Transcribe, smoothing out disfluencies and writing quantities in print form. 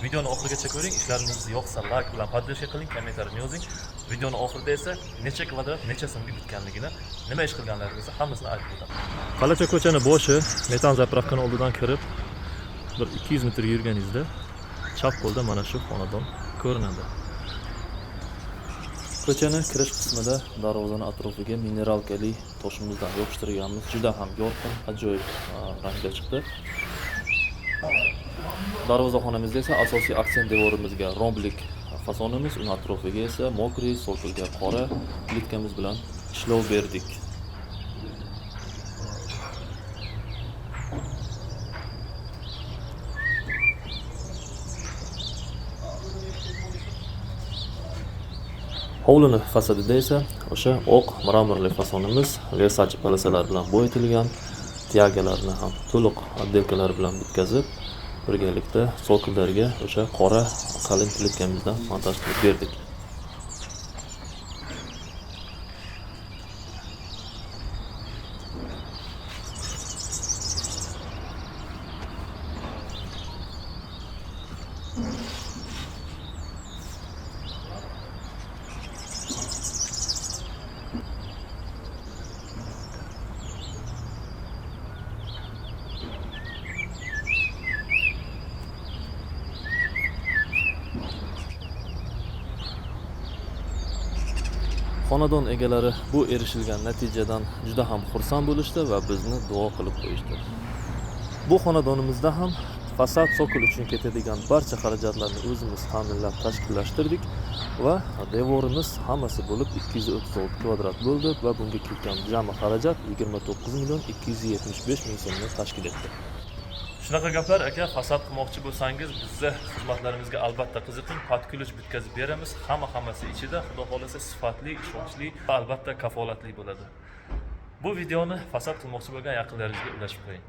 Videoni oxirigacha ko'ring. Ishlaringiz yoqsa like bilan podдержка qiling, kommentariyni yozing. Videoni oxirida esa necha kvadrat, necha so'mga bitganligini, nima ish qilganlaringizni hammasini aytib o'taman. Qalacha ko'chani boshi metan zapravkani oldidan kirib, bir 200 metr yurganingizda chap qo'lda mana shu xonadon ko'rinadi. Ko'chani kirish qismida darvozani atrofiga mineralkali toshimizdan yopishtirganmiz. Juda ham yorqin, ajoyib rangga chiqdi. Darvozaxonamizda esa asosiy aksent devorimizga romblik fasonimiz, uning atrofiga esa mokriy, so'kilga qora plitkamiz bilan ishlov berdik. Hovlini fasadida esa o'sha oq mramorli fasonimiz Versace polosalar bilan boyatilgan, tiagalarni ham to'liq отделкалар bilan bitkazib, birgalikda so'killarga o'sha qora qalin plitkamizdan montaj qilib berdik. Xonadon egalari bu erishilgan natijadan juda ham xursand bo'lishdi va bizni duo qilib qo'yishdi. Bu xonadonimizda ham fasad sokil uchun ketadigan barcha xarajatlarni o'zimiz ta'minlab tashkillashtirdik va devorimiz hammasi bo'lib 236 kvadrat bo'ldi va bunga ketgan jami xarajat 29 million 275 ming so'mni tashkil etdi. Shunaqa gaplar aka, fasad qilmoqchi bo'lsangiz, bizning xizmatlarimizga albatta qiziqing. Podkulch bitkazib beramiz. Hammasi ichida, xudo xolasa sifatli, ishonchli va albatta kafolatli bo'ladi. Bu videoni fasad qilmoqchi bo'lgan yaqinlaringizga ulashib qo'ying.